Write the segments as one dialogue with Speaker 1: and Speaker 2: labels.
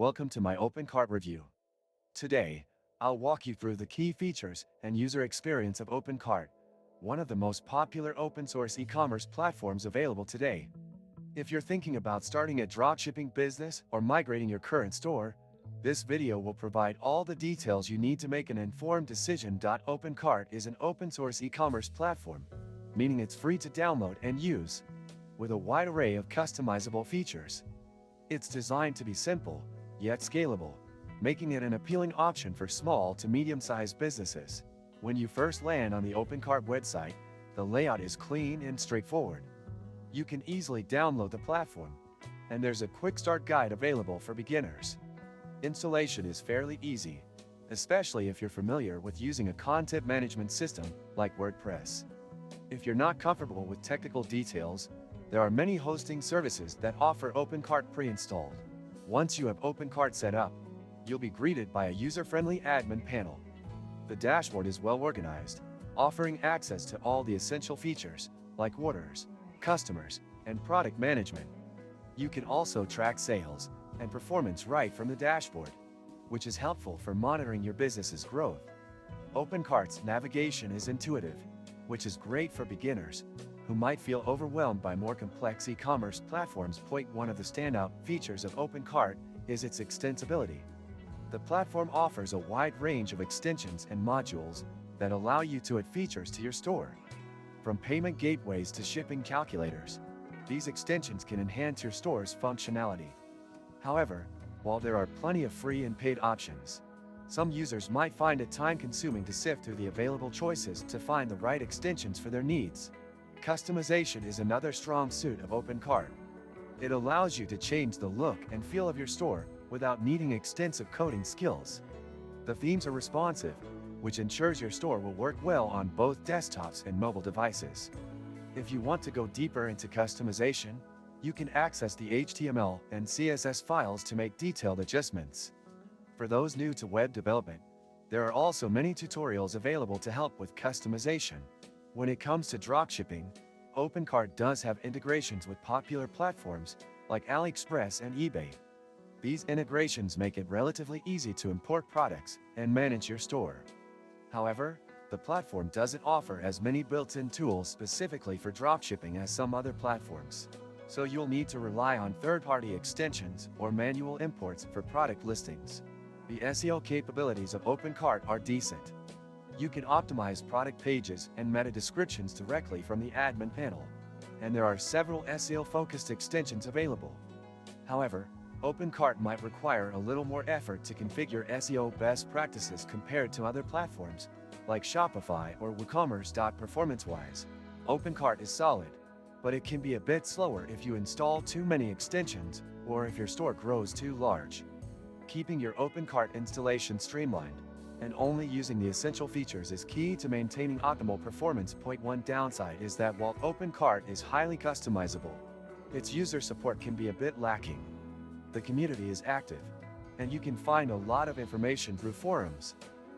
Speaker 1: Welcome to my OpenCart review. Today, I'll walk you through the key features and user experience of OpenCart, one of the most popular open-source e-commerce platforms available today. If you're thinking about starting a dropshipping business or migrating your current store, this video will provide all the details you need to make an informed decision. OpenCart is an open-source e-commerce platform, meaning it's free to download and use, with a wide array of customizable features. It's designed to be simple, yet scalable, making it an appealing option for small to medium-sized businesses. When you first land on the OpenCart website, the layout is clean and straightforward. You can easily download the platform, and there's a quick start guide available for beginners. Installation is fairly easy, especially if you're familiar with using a content management system like WordPress. If you're not comfortable with technical details, there are many hosting services that offer OpenCart pre-installed. Once you have OpenCart set up, you'll be greeted by a user-friendly admin panel. The dashboard is well organized, offering access to all the essential features like orders, customers, and product management. You can also track sales and performance right from the dashboard, which is helpful for monitoring your business's growth. OpenCart's navigation is intuitive, which is great for beginners who might feel overwhelmed by more complex e-commerce platforms. One of the standout features of OpenCart is its extensibility. The platform offers a wide range of extensions and modules that allow you to add features to your store. From payment gateways to shipping calculators, these extensions can enhance your store's functionality. However, while there are plenty of free and paid options, some users might find it time-consuming to sift through the available choices to find the right extensions for their needs. Customization is another strong suit of OpenCart. It allows you to change the look and feel of your store without needing extensive coding skills. The themes are responsive, which ensures your store will work well on both desktops and mobile devices. If you want to go deeper into customization, you can access the HTML and CSS files to make detailed adjustments. For those new to web development, there are also many tutorials available to help with customization. When it comes to dropshipping, OpenCart does have integrations with popular platforms like AliExpress and eBay. These integrations make it relatively easy to import products and manage your store. However, the platform doesn't offer as many built-in tools specifically for dropshipping as some other platforms, so you'll need to rely on third-party extensions or manual imports for product listings. The SEO capabilities of OpenCart are decent. You can optimize product pages and meta descriptions directly from the admin panel, and there are several SEO-focused extensions available. However, OpenCart might require a little more effort to configure SEO best practices compared to other platforms, like Shopify or WooCommerce. Performance-wise, OpenCart is solid, but it can be a bit slower if you install too many extensions or if your store grows too large. Keeping your OpenCart installation streamlined and only using the essential features is key to maintaining optimal performance. One downside is that while OpenCart is highly customizable, its user support can be a bit lacking. The community is active, and you can find a lot of information through forums,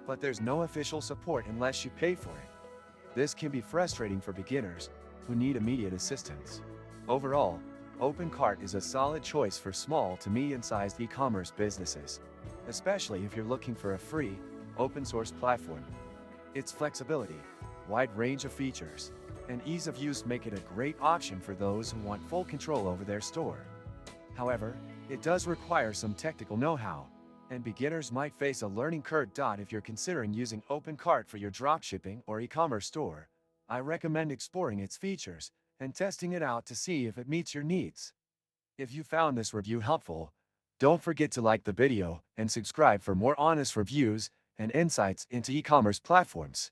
Speaker 1: but there's no official support unless you pay for it. This can be frustrating for beginners who need immediate assistance. Overall, OpenCart is a solid choice for small to medium-sized e-commerce businesses, especially if you're looking for a free, open-source platform. Its flexibility, wide range of features, and ease of use make it a great option for those who want full control over their store. However, it does require some technical know-how, and beginners might face a learning curve. If you're considering using OpenCart for your dropshipping or e-commerce store, I recommend exploring its features and testing it out to see if it meets your needs. If you found this review helpful, don't forget to like the video and subscribe for more honest reviews and insights into e-commerce platforms.